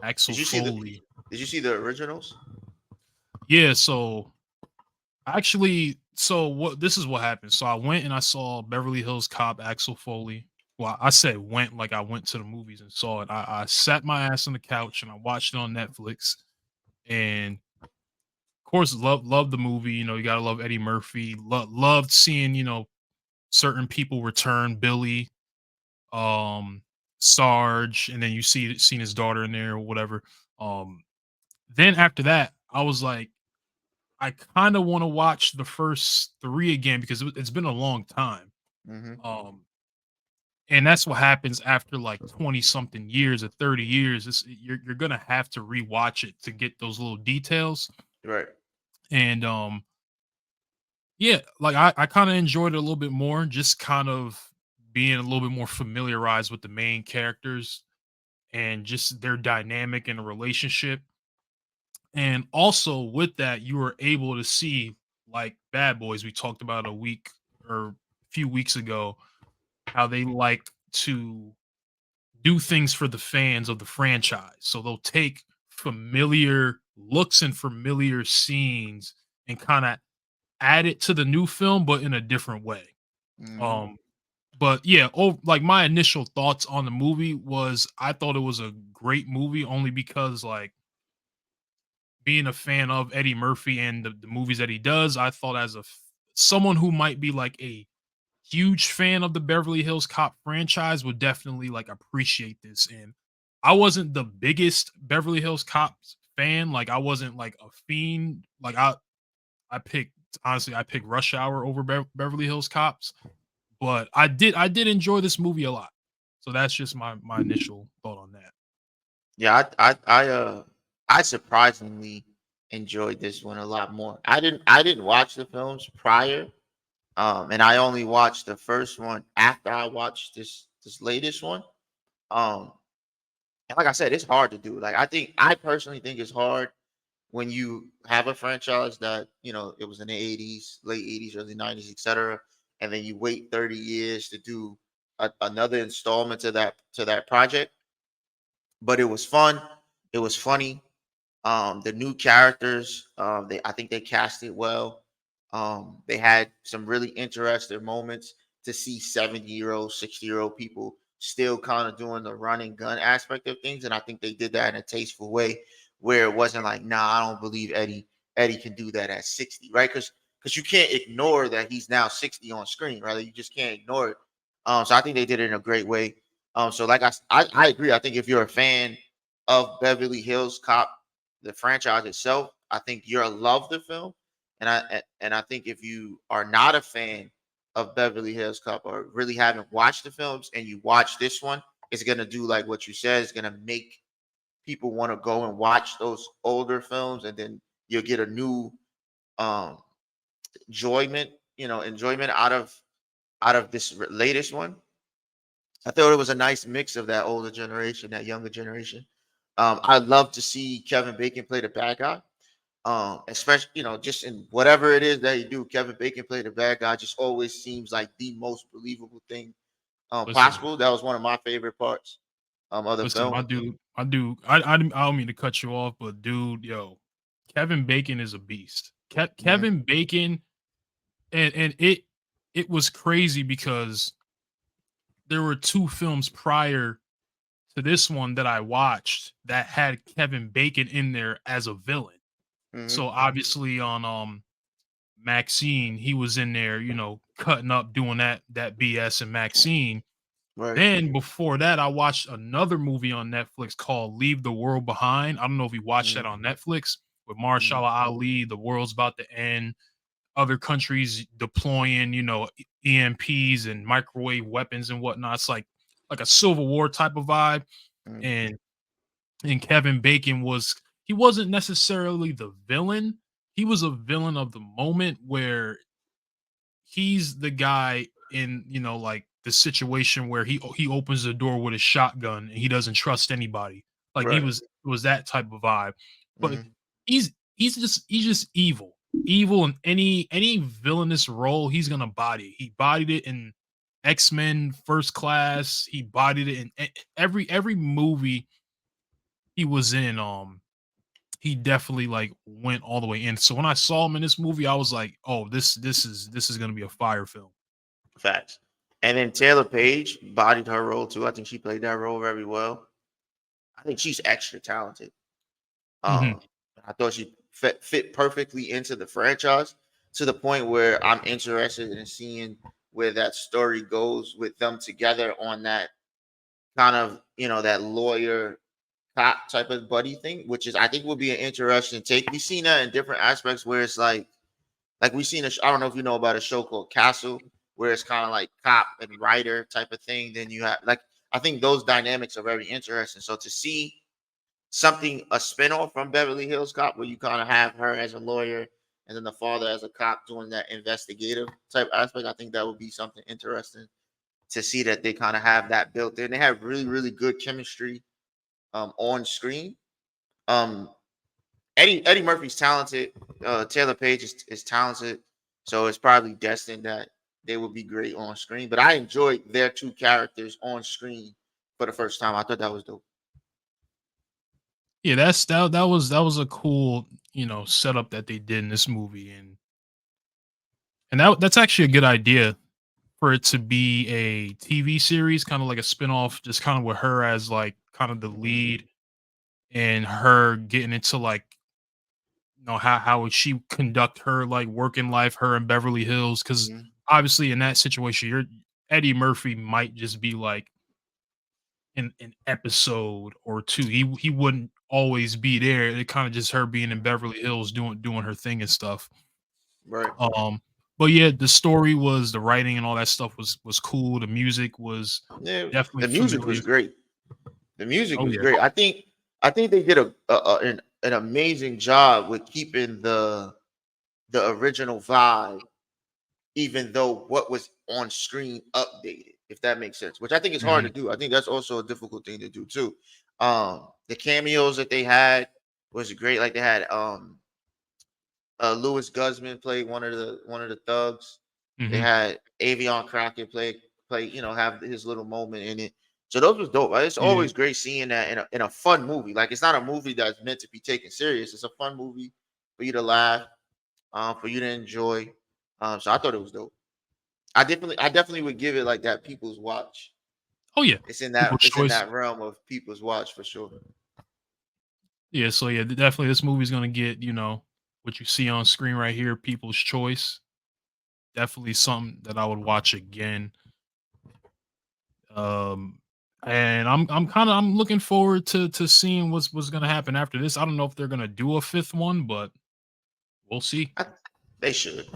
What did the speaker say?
Axel Did you see the Foley. Did you see the originals? Yeah, so actually, so what this is what happened. So I went and I saw Beverly Hills Cop Axel Foley. Well, I said went like I went to the movies and saw it. I sat my ass on the couch and I watched it on Netflix. And of course, love the movie. You know, you gotta love Eddie Murphy. Loved seeing certain people return. Billy, um, Sarge, and then you seen his daughter in there or whatever. Um, then after that, I was like, I kind of want to watch the first three again because it's been a long time. Mm-hmm. Um, and that's what happens after like 20 something years or 30 years. You're gonna have to rewatch it to get those little details. Right. And yeah, like I kind of enjoyed it a little bit more, just kind of being a little bit more familiarized with the main characters and just their dynamic and the relationship. And also with that, you were able to see like Bad Boys we talked about a week or a few weeks ago, how they like to do things for the fans of the franchise. So they'll take familiar looks and familiar scenes and kind of add it to the new film, but in a different way. Mm-hmm. Um, but yeah, like my initial thoughts on the movie was I thought it was a great movie only because like being a fan of Eddie Murphy and the movies that he does, I thought as someone who might be like a huge fan of the Beverly Hills Cop franchise would definitely like appreciate this. And I wasn't the biggest Beverly Hills Cops fan. Like I wasn't like a fiend. Like I picked honestly, I picked Rush Hour over Beverly Hills Cops, but I did enjoy this movie a lot. So that's just my initial thought on that. Yeah, I surprisingly enjoyed this one a lot more. I didn't watch the films prior, and I only watched the first one after I watched this latest one. Um, and like I said, it's hard to do. Like I personally think it's hard when you have a franchise that it was in the '80s, late '80s, early '90s, etc., and then you wait 30 years to do another installment to that project. But it was fun. It was funny. The new characters, I think they cast it well. They had some really interesting moments to see 70-year-old, 60-year-old people still kind of doing the run and gun aspect of things, and I think they did that in a tasteful way, where it wasn't like, nah, I don't believe Eddie can do that at 60, right? Because you can't ignore that he's now 60 on screen, right? You just can't ignore it. So I think they did it in a great way. So like I agree. I think if you're a fan of Beverly Hills Cop, the franchise itself, I think you'll love the film. And I think if you are not a fan of Beverly Hills Cop or really haven't watched the films and you watch this one, it's gonna do like what you said. It's gonna make people want to go and watch those older films, and then you'll get a new um enjoyment, enjoyment out of this latest one. I thought it was a nice mix of that older generation, that younger generation. I'd love to see Kevin Bacon play the bad guy. Especially, just in whatever it is that he do, Kevin Bacon play the bad guy just always seems like the most believable thing Listen, possible. That was one of my favorite parts of the listen, film. my dude, I don't mean to cut you off, but dude, yo, Kevin Bacon is a beast. Hmm. Kevin Bacon, and it was crazy because there were two films prior to this one that I watched that had Kevin Bacon in there as a villain. Hmm. So obviously on Maxine, he was in there, cutting up, doing that BS in Maxine. Right. Then before that, I watched another movie on Netflix called Leave the World Behind. I don't know if you watched that Hmm. on Netflix with Hmm. Marshall Ali. The world's about to end. Other countries deploying, EMPs and microwave weapons and whatnot. It's like a Civil War type of vibe. Hmm. And Kevin Bacon he wasn't necessarily the villain. He was a villain of the moment where he's the guy in like the situation where he opens the door with a shotgun and he doesn't trust anybody. Like he Right. was that type of vibe. But Hmm. he's just evil in any villainous role he's gonna body. He bodied it in X-Men First Class. He bodied it in every movie he was in he definitely like went all the way in. So when I saw him in this movie, I was like, "Oh, this is gonna be a fire film." Facts. And then Taylor Page bodied her role too. I think she played that role very well. I think she's extra talented. Hmm. Um, I thought she fit perfectly into the franchise to the point where I'm interested in seeing where that story goes with them together on that kind of that lawyer cop type of buddy thing, which is I think will be an interesting take. We've seen that in different aspects where it's like we've seen I don't know if you know about a show called Castle, where it's kind of like cop and writer type of thing. Then you have like I think those dynamics are very interesting. So to see something a spinoff from Beverly Hills Cop where you kind of have her as a lawyer and then the father as a cop doing that investigative type aspect, I think that would be something interesting to see that they kind of have that built in. They have really, really good chemistry on screen. Um, Eddie Murphy's talented. Taylor Page is talented, so it's probably destined that they will be great on screen. But I enjoyed their two characters on screen for the first time. I thought that was dope. Yeah, that was a cool setup that they did in this movie, and that's actually a good idea for it to be a TV series, kind of like a spinoff, just kind of with her as like kind of the Hmm. lead and her getting into like how would she conduct her like working life, her in Beverly Hills, because Hmm. obviously in that situation, you're Eddie Murphy might just be like in an episode or two. He wouldn't always be there. It kind of just her being in Beverly Hills doing her thing and stuff. Right. Um, but yeah, the writing and all that stuff was cool. The music was Yeah. definitely The music was familiar. great. The music Oh was yeah. great. I think they did an amazing job with keeping the original vibe, even though what was on screen updated, if that makes sense. Which I think is hard to Mhm. do. I think that's also a difficult thing to do too. The cameos that they had was great. Like they had Louis Guzman played one of the thugs. They Mhm. had Avion Crockett play have his little moment in it. So those was dope. Right? It's Yeah. always great seeing that in a fun movie. Like it's not a movie that's meant to be taken serious. It's a fun movie for you to laugh, for you to enjoy. So I thought it was dope. I definitely would give it like that people's watch. Oh yeah. It's in that People's it's in choice. that realm of people's watch for sure. Yeah. So yeah, definitely this movie's gonna get what you see on screen right here. People's choice. Definitely something that I would watch again. Um, and I'm looking forward to seeing what's gonna happen after this. I don't know if they're gonna do a fifth one, but we'll see. I, they should.